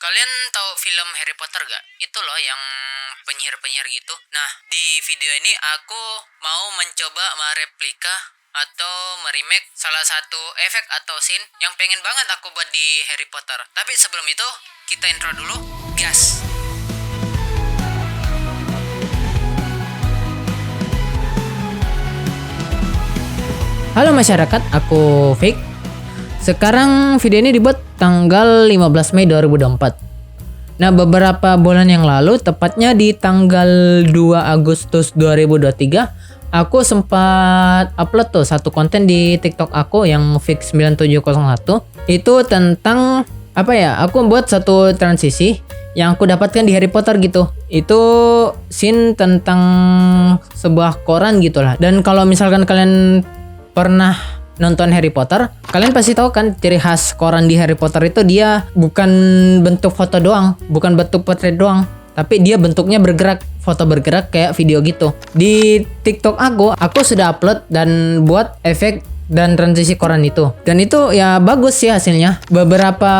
Kalian tahu film Harry Potter gak? Itu loh yang penyihir-penyihir gitu. Nah, di video ini aku mau mencoba mereplika atau meremake salah satu efek atau scene yang pengen banget aku buat di Harry Potter. Tapi sebelum itu, kita intro dulu. Gas! Halo masyarakat, aku Fik. Sekarang video ini dibuat tanggal 15 Mei 2024. Nah, beberapa bulan yang lalu, tepatnya di tanggal 2 Agustus 2023, aku sempat upload tuh satu konten di TikTok aku yang Fik9701. Itu tentang aku buat satu transisi yang aku dapatkan di Harry Potter gitu. Itu scene tentang sebuah koran gitulah. Dan kalau misalkan kalian pernah nonton Harry Potter, kalian pasti tahu kan ciri khas koran di Harry Potter itu dia bukan bentuk foto doang, bukan bentuk potret doang, tapi dia bentuknya bergerak, foto bergerak kayak video gitu. Di TikTok aku sudah upload dan buat efek dan transisi koran itu. Dan itu ya bagus sih hasilnya. Beberapa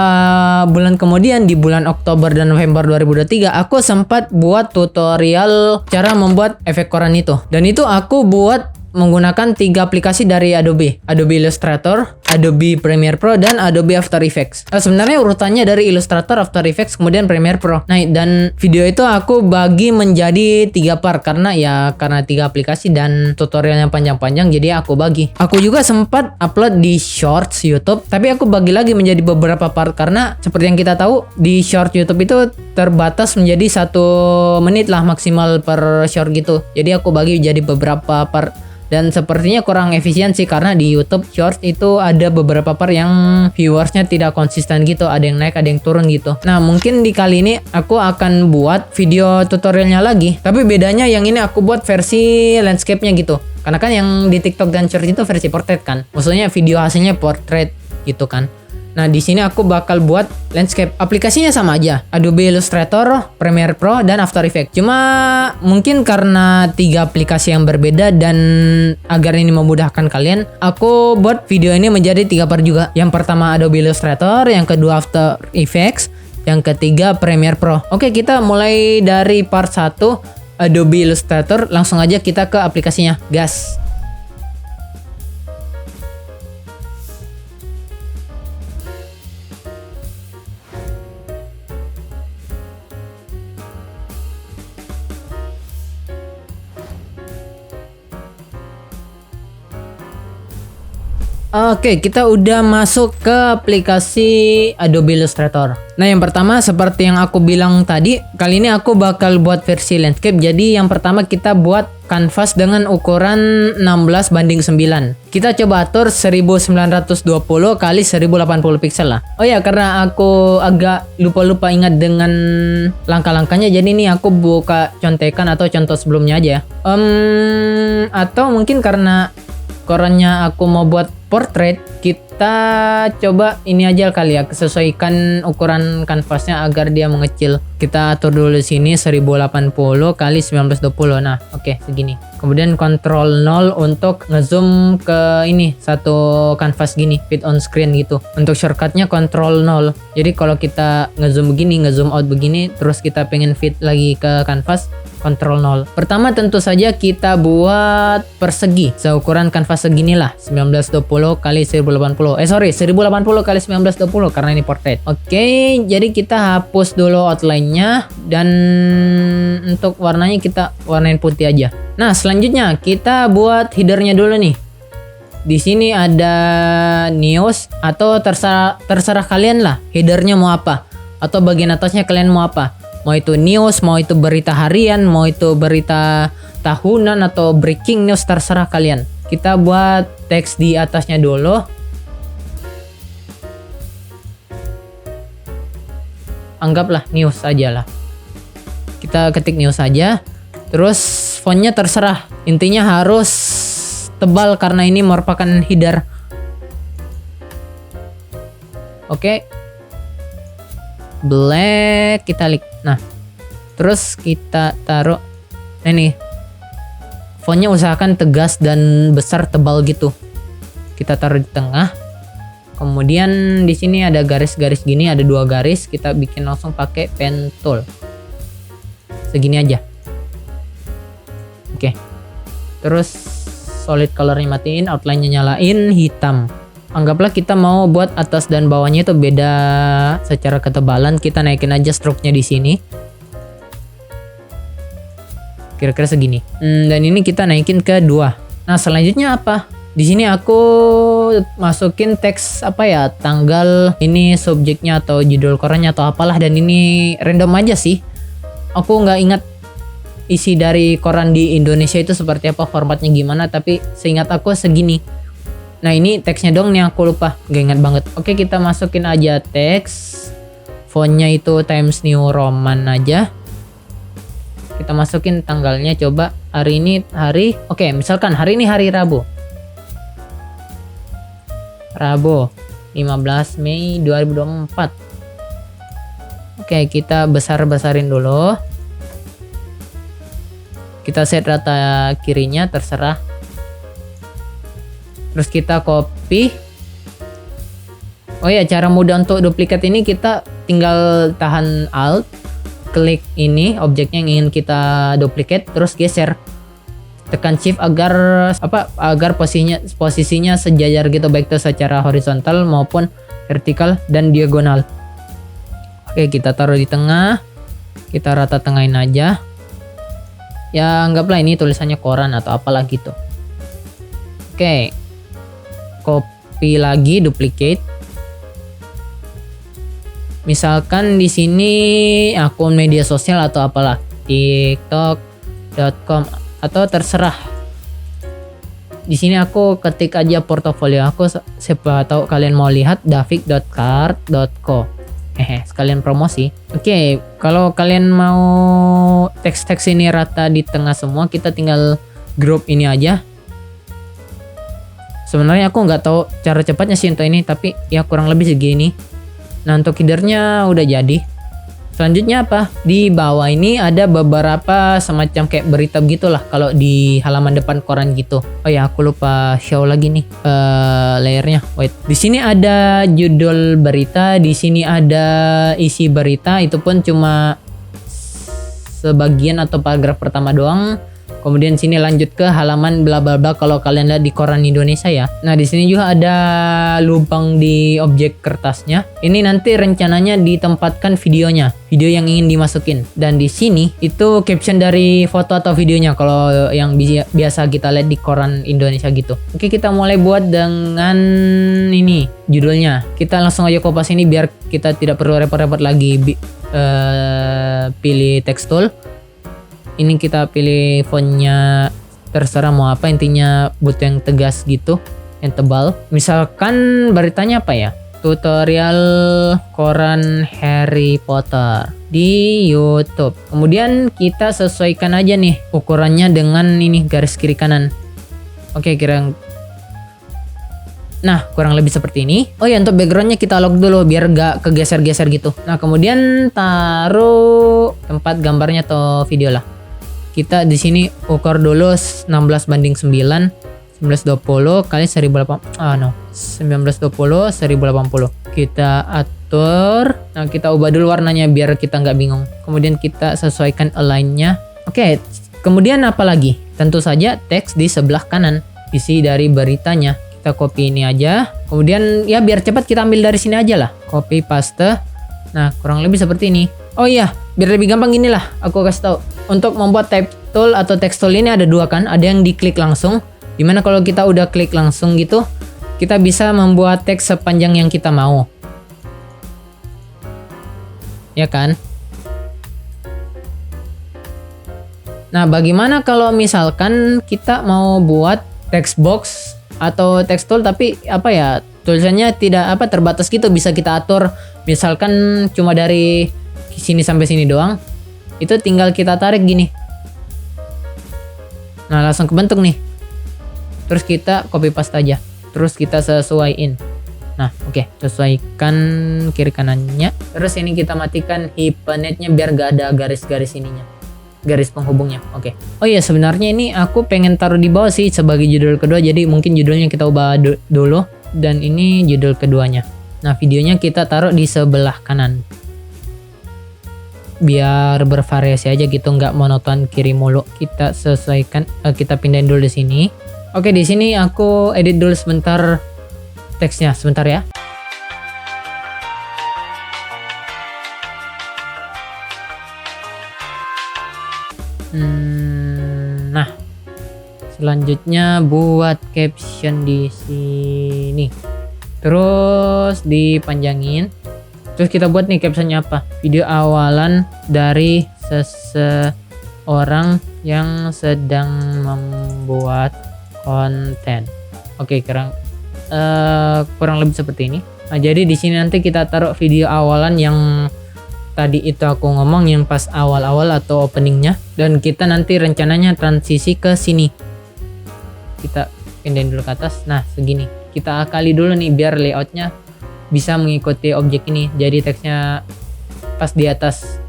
bulan kemudian di bulan Oktober dan November 2023 aku sempat buat tutorial cara membuat efek koran itu. Dan itu aku buat menggunakan 3 aplikasi dari Adobe Illustrator, Adobe Premiere Pro, dan Adobe After Effects. Sebenarnya urutannya dari Illustrator, After Effects, kemudian Premiere Pro. Nah, dan video itu aku bagi menjadi 3 part karena 3 aplikasi dan tutorialnya panjang-panjang, jadi aku bagi. Aku juga sempat upload di Shorts YouTube, tapi aku bagi lagi menjadi beberapa part karena seperti yang kita tahu di Short YouTube itu terbatas menjadi 1 menit lah maksimal per short gitu. Jadi aku bagi jadi beberapa part. Dan sepertinya kurang efisiensi karena di YouTube Shorts itu ada beberapa part yang viewersnya tidak konsisten gitu, ada yang naik, ada yang turun gitu. Nah, mungkin di kali ini aku akan buat video tutorialnya lagi, tapi bedanya yang ini aku buat versi landscape-nya gitu. Karena kan yang di TikTok dan Shorts itu versi portrait kan, maksudnya video hasilnya portrait gitu kan. Nah, di sini aku bakal buat landscape. Aplikasinya sama aja, Adobe Illustrator, Premiere Pro, dan After Effects. Cuma mungkin karena 3 aplikasi yang berbeda dan agar ini memudahkan kalian, aku buat video ini menjadi 3 part juga. Yang pertama Adobe Illustrator, yang kedua After Effects, yang ketiga Premiere Pro. Oke, kita mulai dari part 1 Adobe Illustrator. Langsung aja kita ke aplikasinya, gas. Oke, kita udah masuk ke aplikasi Adobe Illustrator. Nah, yang pertama seperti yang aku bilang tadi, kali ini aku bakal buat versi landscape. Jadi yang pertama kita buat kanvas dengan ukuran 16:9. Kita coba atur 1920 kali 1080 pixel lah. Oh ya, karena aku agak lupa ingat dengan langkah-langkahnya, jadi ini aku buka contekan atau contoh sebelumnya aja. Atau mungkin karena korannya aku mau buat portrait, kita coba ini aja kali ya, sesuaikan ukuran kanvasnya agar dia mengecil. Kita atur dulu di sini 1080 kali 1920. Nah, oke, segini. Kemudian Ctrl 0 untuk ngezoom ke ini satu kanvas gini, fit on screen gitu. Untuk shortcutnya Ctrl 0. Jadi kalau kita ngezoom begini, ngezoom out begini, terus kita pengen fit lagi ke kanvas, Ctrl 0. Pertama tentu saja kita buat persegi seukuran kanvas seginilah, 1920 kali 1080. 1080 kali 1920 karena ini portrait. Oke, jadi kita hapus dulu outline-nya dan untuk warnanya kita warnain putih aja. Nah, selanjutnya kita buat header-nya dulu nih. Di sini ada news atau terserah kalian lah header-nya mau apa, atau bagian atasnya kalian mau apa. Mau itu news, mau itu berita harian, mau itu berita tahunan atau breaking news, terserah kalian. Kita buat teks di atasnya dulu. Anggaplah news aja lah. Kita ketik news aja. Terus fontnya terserah. Intinya harus tebal karena ini merupakan header. Oke. Black italic. Nah, terus kita taruh ini. Fontnya usahakan tegas dan besar, tebal gitu. Kita taruh di tengah. Kemudian di sini ada garis-garis gini, ada 2 garis, kita bikin langsung pakai pen tool. Segini aja. Oke. Terus solid colornya matiin, outline-nya nyalain, hitam. Anggaplah kita mau buat atas dan bawahnya itu beda secara ketebalan, kita naikin aja stroke-nya di sini. Kira-kira segini. Dan ini kita naikin ke 2. Nah, selanjutnya apa? Di sini aku masukin teks apa ya, tanggal, ini subjeknya atau judul korannya atau apalah, dan ini random aja sih. Aku nggak ingat isi dari koran di Indonesia itu seperti apa, formatnya gimana, tapi seingat aku segini. Nah, ini teksnya dong nih aku lupa, nggak ingat banget. Oke, kita masukin aja teks, fontnya itu Times New Roman aja. Kita masukin tanggalnya, coba hari ini misalkan hari ini hari Rabu 15 Mei 2024. Oke, kita besar-besarin dulu. Kita set rata kirinya, terserah. Terus kita copy. Oh ya, cara mudah untuk duplikat ini kita tinggal tahan Alt, klik ini objeknya yang ingin kita duplicate, terus geser. Tekan shift agar posisinya sejajar gitu, baik itu secara horizontal maupun vertikal dan diagonal. Oke, kita taruh di tengah, kita rata tengahin aja ya, anggaplah ini tulisannya koran atau apalah gitu. Oke, copy lagi, duplicate. Misalkan di sini akun media sosial atau apalah, tiktok.com atau terserah. Di sini aku ketik aja portofolio aku, siapa tahu kalian mau lihat, davik.card.co. Sekalian promosi. Oke, kalau kalian mau teks-teks ini rata di tengah semua, kita tinggal group ini aja. Sebenarnya aku nggak tahu cara cepatnya sih untuk ini, tapi ya kurang lebih segini. Nah, untuk headernya udah jadi. Selanjutnya apa? Di bawah ini ada beberapa semacam kayak berita gitulah kalau di halaman depan koran gitu. Oh ya, aku lupa show lagi nih layernya. Wait, di sini ada judul berita, di sini ada isi berita, itu pun cuma sebagian atau paragraf pertama doang. Kemudian sini lanjut ke halaman bla bla bla kalau kalian lihat di koran Indonesia ya. Nah, di sini juga ada lubang di objek kertasnya. Ini nanti rencananya ditempatkan videonya, video yang ingin dimasukin. Dan di sini itu caption dari foto atau videonya kalau yang biasa kita lihat di koran Indonesia gitu. Oke, kita mulai buat dengan ini judulnya. Kita langsung aja kopas ini biar kita tidak perlu repot-repot lagi pilih text tool. Ini kita pilih fontnya, terserah mau apa, intinya butuh yang tegas gitu, yang tebal. Misalkan beritanya apa ya, tutorial koran Harry Potter di YouTube. Kemudian kita sesuaikan aja nih ukurannya dengan ini garis kiri kanan. Oke, nah, kurang lebih seperti ini. Oh ya, untuk backgroundnya kita lock dulu biar gak kegeser-geser gitu. Nah, kemudian taruh tempat gambarnya atau video lah. Kita di sini ukur dulu 16:9, 1920 kali 1920 1080. Kita atur. Nah, kita ubah dulu warnanya biar kita nggak bingung. Kemudian kita sesuaikan align-nya. Oke, kemudian apa lagi? Tentu saja teks di sebelah kanan, isi dari beritanya. Kita copy ini aja. Kemudian ya biar cepat kita ambil dari sini aja lah. Copy paste. Nah, kurang lebih seperti ini. Oh iya, biar lebih gampang gini lah, aku kasih tahu. Untuk membuat type tool atau text tool ini ada 2 kan, ada yang diklik langsung. Dimana kalau kita udah klik langsung gitu, kita bisa membuat teks sepanjang yang kita mau. Ya kan? Nah, bagaimana kalau misalkan kita mau buat text box atau text tool tapi apa ya, tulisannya tidak terbatas gitu, bisa kita atur. Misalkan cuma dari sini sampai sini doang, itu tinggal kita tarik gini. Nah, langsung kebentuk nih. Terus kita copy paste aja. Terus kita sesuaiin. Nah, oke, sesuaikan kiri kanannya. Terus ini kita matikan hyphenate-nya biar gak ada garis-garis ininya, garis penghubungnya. Oke. Oh iya, sebenarnya ini aku pengen taruh di bawah sih sebagai judul kedua, jadi mungkin judulnya kita ubah dulu. dan ini judul keduanya. Nah, videonya kita taruh di sebelah kanan. Biar bervariasi aja gitu, nggak monoton kiri mulu. Kita sesuaikan, kita pindahin dulu di sini. Oke, di sini aku edit dulu sebentar teksnya, sebentar ya. Nah, selanjutnya buat caption di sini. Terus dipanjangin. Terus kita buat nih captionnya apa? Video awalan dari seseorang yang sedang membuat konten. Oke, kurang lebih seperti ini. Nah, jadi di sini nanti kita taruh video awalan yang tadi itu aku ngomong, yang pas awal-awal atau openingnya, dan kita nanti rencananya transisi ke sini. Kita pindahin dulu ke atas. Nah, segini. Kita akali dulu nih biar layoutnya bisa mengikuti objek ini. Jadi teksnya pas di atas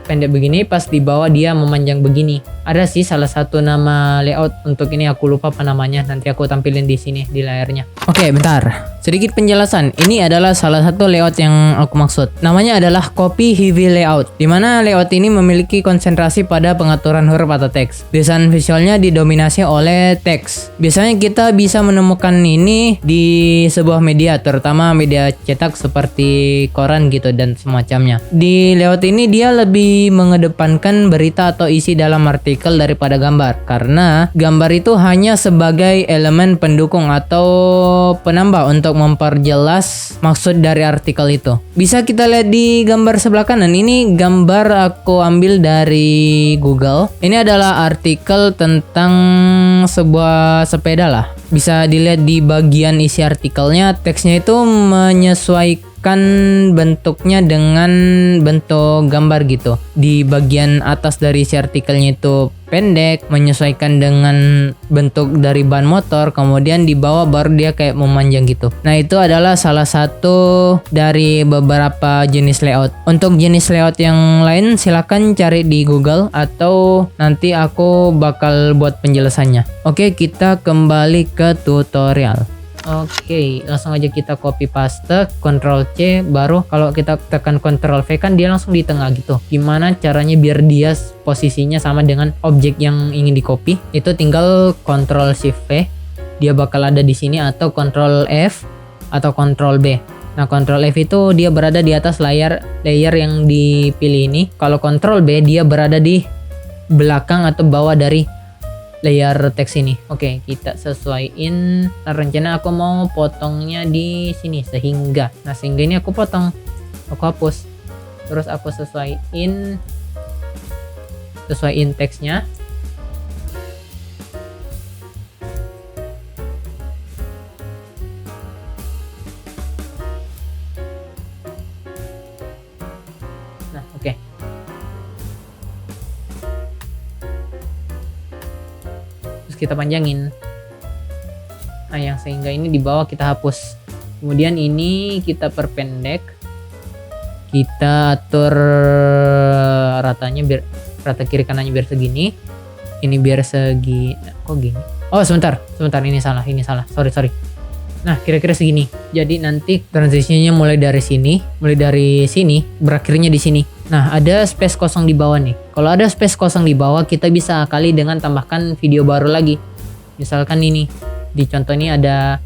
pendek begini, pas di bawah dia memanjang begini. Ada sih salah satu nama layout untuk ini, aku lupa apa namanya. Nanti aku tampilin di sini di layarnya. Oke, bentar. Sedikit penjelasan. Ini adalah salah satu layout yang aku maksud. Namanya adalah copy heavy layout, dimana layout ini memiliki konsentrasi pada pengaturan huruf atau teks. Desain visualnya didominasi oleh teks. Biasanya kita bisa menemukan ini di sebuah media, terutama media cetak seperti koran gitu dan semacamnya. Di layout ini dia lebih mengedepankan berita atau isi dalam artikel daripada gambar, karena gambar itu hanya sebagai elemen pendukung atau penambah untuk memperjelas maksud dari artikel itu. Bisa kita lihat di gambar sebelah kanan. Ini gambar aku ambil dari Google. Ini adalah artikel tentang sebuah sepeda lah. Bisa dilihat di bagian isi artikelnya, teksnya itu menyesuaikan bentuknya dengan bentuk gambar gitu. Di bagian atas dari isi artikelnya itu pendek, menyesuaikan dengan bentuk dari ban motor, kemudian di bawah baru dia kayak memanjang gitu. Nah, itu adalah salah satu dari beberapa jenis layout. Untuk jenis layout yang lain silahkan cari di Google atau nanti aku bakal buat penjelasannya. Oke, kita kembali ke tutorial. Oke, langsung aja kita copy paste, Ctrl C, baru kalau kita tekan Ctrl V kan dia langsung di tengah gitu. Gimana caranya biar dia posisinya sama dengan objek yang ingin di copy? Itu tinggal Ctrl Shift V, dia bakal ada di sini, atau Ctrl F atau Ctrl B. Nah, Ctrl F itu dia berada di atas layer yang dipilih ini. Kalau Ctrl B dia berada di belakang atau bawah dari layer teks ini. Oke, kita sesuaiin. Nah, rencana aku mau potongnya di sini sehingga. Nah, sehingga ini aku potong, aku hapus. Terus aku sesuaiin teksnya. Nah, oke. Kita panjangin. Nah, yang sehingga ini di bawah kita hapus. Kemudian ini kita perpendek. Kita atur ratanya biar rata kiri kanannya biar segini. Ini biar segini. Kok gini? Oh, sebentar. Ini salah. Sorry. Nah, kira-kira segini. Jadi nanti transisinya mulai dari sini, berakhirnya di sini. Nah, ada space kosong di bawah nih. Kalau ada space kosong di bawah, kita bisa akali dengan tambahkan video baru lagi. Misalkan ini, di contoh ini ada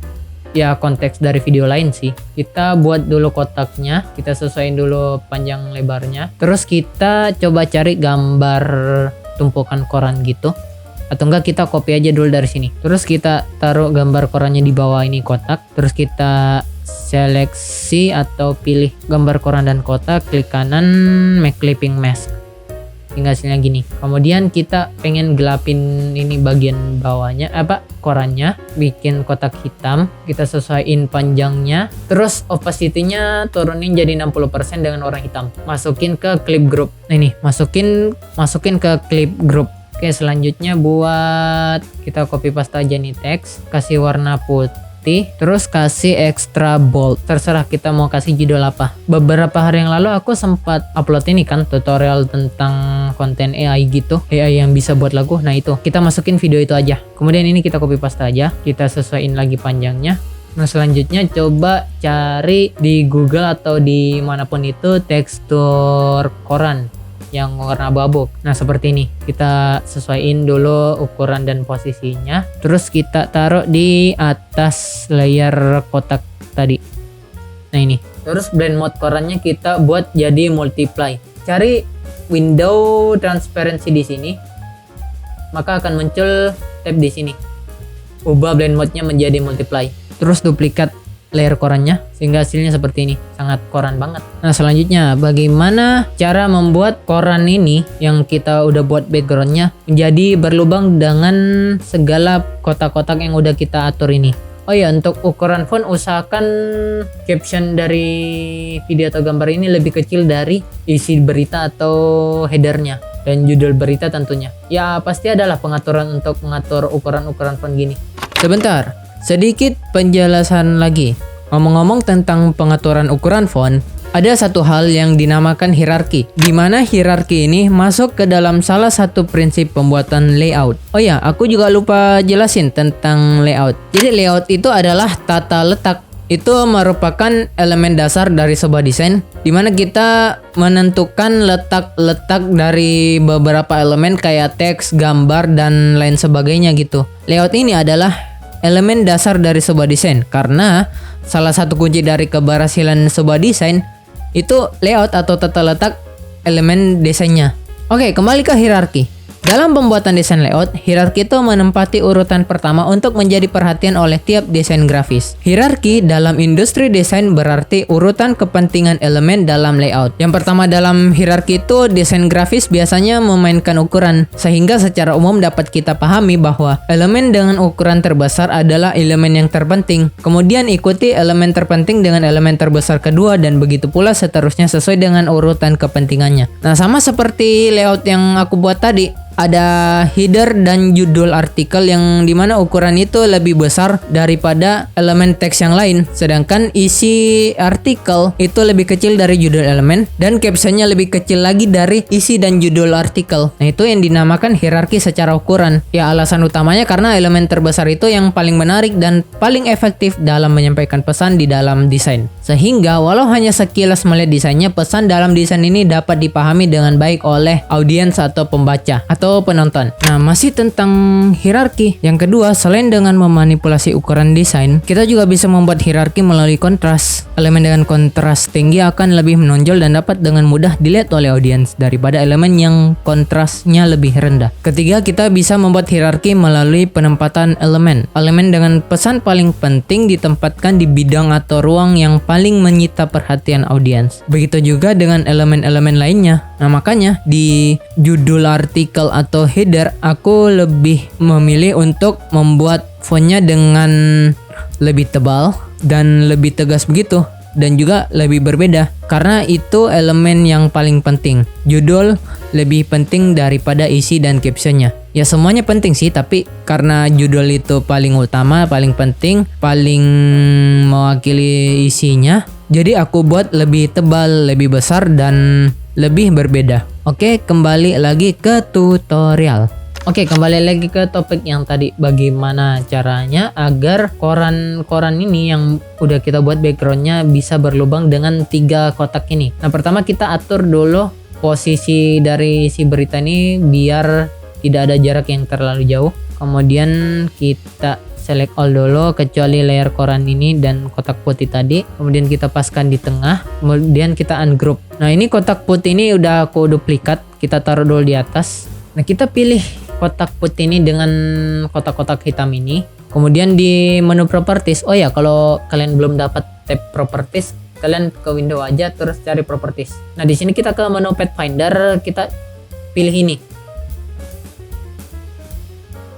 ya konteks dari video lain sih. Kita buat dulu kotaknya, kita sesuaiin dulu panjang lebarnya. Terus kita coba cari gambar tumpukan koran gitu. Atau enggak kita copy aja dulu dari sini. Terus kita taruh gambar korannya di bawah ini kotak. Terus kita seleksi atau pilih gambar koran dan kotak, klik kanan, make clipping mask. Hingga hasilnya gini. Kemudian kita pengen gelapin ini bagian bawahnya, korannya, bikin kotak hitam. Kita sesuaiin panjangnya. Terus opacity-nya turunin jadi 60% dengan warna hitam. Masukin ke clip group. Nah, ini masukin ke clip group. Oke, selanjutnya buat kita copy paste aja nih teks, kasih warna putih, terus kasih extra bold. Terserah kita mau kasih judul apa. Beberapa hari yang lalu aku sempat upload ini kan tutorial tentang konten AI gitu, AI yang bisa buat lagu. Nah, itu kita masukin video itu aja. Kemudian ini kita copy paste aja, kita sesuaiin lagi panjangnya. Nah selanjutnya coba cari di Google atau di manapun itu tekstur koran yang warna abu-abu. Nah seperti ini, kita sesuaiin dulu ukuran dan posisinya, terus kita taruh di atas layer kotak tadi. Nah ini, terus blend mode korannya kita buat jadi multiply. Cari window transparency di sini, maka akan muncul tab di sini. Ubah blend mode-nya menjadi multiply. Terus duplikat layer korannya sehingga hasilnya seperti ini, sangat koran banget. Nah selanjutnya, bagaimana cara membuat koran ini yang kita udah buat backgroundnya menjadi berlubang dengan segala kotak-kotak yang udah kita atur ini. Oh ya, untuk ukuran font usahakan caption dari video atau gambar ini lebih kecil dari isi berita atau headernya dan judul berita tentunya. Ya pasti adalah pengaturan untuk mengatur ukuran-ukuran font gini. Sebentar, sedikit penjelasan lagi. Ngomong-ngomong tentang pengaturan ukuran font, ada satu hal yang dinamakan hierarki, di mana hierarki ini masuk ke dalam salah satu prinsip pembuatan layout. Oh ya, aku juga lupa jelasin tentang layout. Jadi layout itu adalah tata letak. Itu merupakan elemen dasar dari sebuah desain, di mana kita menentukan letak-letak dari beberapa elemen kayak teks, gambar, dan lain sebagainya gitu. Layout ini adalah elemen dasar dari sebuah desain, karena salah satu kunci dari keberhasilan sebuah desain itu layout atau tata letak elemen desainnya. Oke, kembali ke hierarki. Dalam pembuatan desain layout, hierarki itu menempati urutan pertama untuk menjadi perhatian oleh tiap desain grafis. Hierarki dalam industri desain berarti urutan kepentingan elemen dalam layout. Yang pertama dalam hierarki itu desain grafis biasanya memainkan ukuran, sehingga secara umum dapat kita pahami bahwa elemen dengan ukuran terbesar adalah elemen yang terpenting. Kemudian ikuti elemen terpenting dengan elemen terbesar kedua, dan begitu pula seterusnya sesuai dengan urutan kepentingannya. Nah, sama seperti layout yang aku buat tadi. Ada header dan judul artikel yang dimana ukuran itu lebih besar daripada elemen teks yang lain, sedangkan isi artikel itu lebih kecil dari judul elemen dan captionnya lebih kecil lagi dari isi dan judul artikel. Nah itu yang dinamakan hierarki secara ukuran. Ya alasan utamanya karena elemen terbesar itu yang paling menarik dan paling efektif dalam menyampaikan pesan di dalam desain, sehingga walau hanya sekilas melihat desainnya, pesan dalam desain ini dapat dipahami dengan baik oleh audiens atau pembaca atau penonton. Nah, masih tentang hierarki. Yang kedua, selain dengan memanipulasi ukuran desain, kita juga bisa membuat hierarki melalui kontras. Elemen dengan kontras tinggi akan lebih menonjol dan dapat dengan mudah dilihat oleh audiens daripada elemen yang kontrasnya lebih rendah. Ketiga, kita bisa membuat hierarki melalui penempatan elemen. Elemen dengan pesan paling penting ditempatkan di bidang atau ruang yang paling menyita perhatian audiens. Begitu juga dengan elemen-elemen lainnya. Nah, makanya di judul artikel atau header aku lebih memilih untuk membuat fontnya dengan lebih tebal dan lebih tegas begitu, dan juga lebih berbeda karena itu elemen yang paling penting. Judul lebih penting daripada isi dan captionnya. Ya semuanya penting sih, tapi karena judul itu paling utama, paling penting, paling mewakili isinya, jadi aku buat lebih tebal, lebih besar, dan lebih berbeda. Oke, kembali lagi ke tutorial. Oke, kembali lagi ke topik yang tadi. Bagaimana caranya agar koran-koran ini yang udah kita buat backgroundnya bisa berlubang dengan 3 kotak ini. Nah, pertama kita atur dulu posisi dari si berita ini biar tidak ada jarak yang terlalu jauh. Kemudian kita select all dulu kecuali layer koran ini dan kotak putih tadi. Kemudian kita paskan di tengah. Kemudian kita ungroup. Nah, ini kotak putih ini udah aku duplikat. Kita taruh dulu di atas. Nah, kita pilih kotak putih ini dengan kotak-kotak hitam ini. Kemudian di menu properties. Oh ya, kalau kalian belum dapat tab properties, kalian ke window aja terus cari properties. Nah, di sini kita ke menu Pathfinder, kita pilih ini.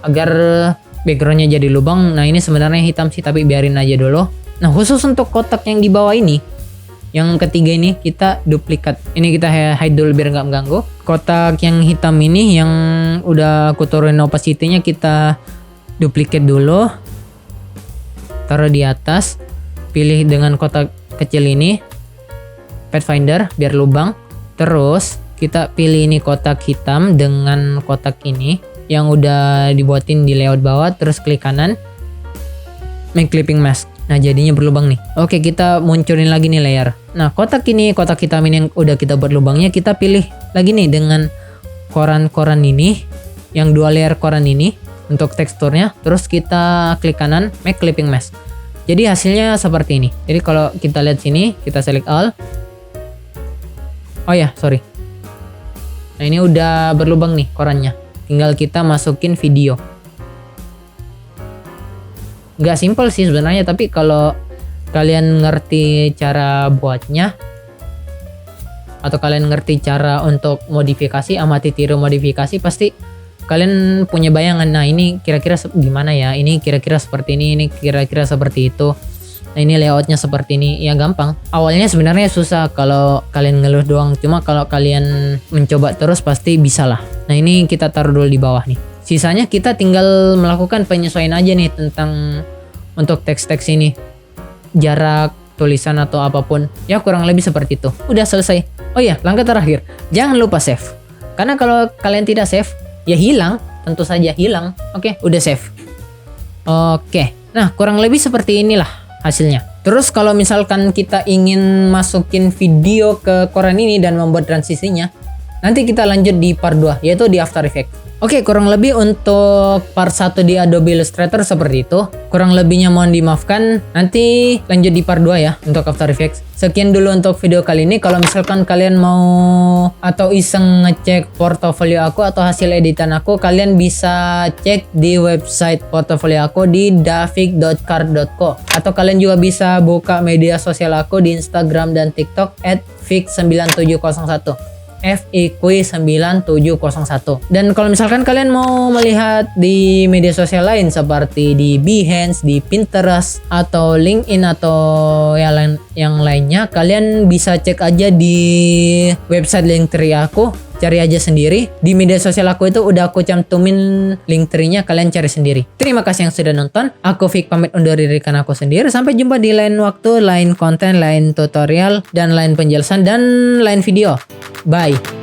Agar backgroundnya jadi lubang. Nah, ini sebenarnya hitam sih, tapi biarin aja dulu. Nah, khusus untuk kotak yang di bawah ini, yang ketiga ini kita duplikat. Ini kita hide dulu biar nggak mengganggu. Kotak yang hitam ini yang udah aku turunin opacity-nya kita duplikat dulu. Taruh di atas. Pilih dengan kotak kecil ini. Pathfinder biar lubang. Terus kita pilih ini kotak hitam dengan kotak ini yang udah dibuatin di layout bawah, terus klik kanan, make clipping mask. Nah jadinya berlubang nih. Oke, kita munculin lagi nih layer. Nah kotak hitam ini yang udah kita buat lubangnya, kita pilih lagi nih dengan koran-koran ini, yang 2 layer koran ini untuk teksturnya. Terus kita klik kanan, make clipping mask. Jadi hasilnya seperti ini. Jadi kalau kita lihat sini, kita select all. Oh ya, sorry. Nah ini udah berlubang nih korannya. Tinggal kita masukin video. Nggak simple sih sebenarnya, tapi kalau kalian ngerti cara buatnya atau kalian ngerti cara untuk modifikasi, amati tiru modifikasi, pasti kalian punya bayangan. Nah ini kira-kira gimana ya, ini kira-kira seperti ini kira-kira seperti itu. Nah ini layoutnya seperti ini. Ya gampang. Awalnya sebenarnya susah kalau kalian ngeluh doang, cuma kalau kalian mencoba terus pasti bisa lah. Nah ini kita taruh dulu di bawah nih. Sisanya kita tinggal melakukan penyesuaian aja nih tentang untuk teks-teks ini, jarak tulisan atau apapun. Ya kurang lebih seperti itu. Udah selesai. Oh iya, langkah terakhir, jangan lupa save. Karena kalau kalian tidak save, ya hilang, tentu saja hilang. Oke, udah save. Oke, nah kurang lebih seperti inilah hasilnya. Terus kalau misalkan kita ingin masukin video ke koran ini dan membuat transisinya, nanti kita lanjut di part 2, yaitu di After Effects. Oke, kurang lebih untuk part 1 di Adobe Illustrator seperti itu. Kurang lebihnya mohon dimaafkan. Nanti lanjut di part 2 ya untuk After Effects. Sekian dulu untuk video kali ini. Kalau misalkan kalian mau atau iseng ngecek portofolio aku atau hasil editan aku, kalian bisa cek di website portofolio aku di davik.card.co. Atau kalian juga bisa buka media sosial aku di Instagram dan TikTok @fik9701. FIQ9701. Dan kalau misalkan kalian mau melihat di media sosial lain seperti di Behance, di Pinterest, atau LinkedIn atau yang lainnya, kalian bisa cek aja di website Linktree aku. Cari aja sendiri. Di media sosial aku itu udah aku cantumin Linktree-nya, kalian cari sendiri. Terima kasih yang sudah nonton. Aku Fik pamit undur diri karena aku sendiri. Sampai jumpa di lain waktu, lain konten, lain tutorial, dan lain penjelasan, dan lain video. Bye.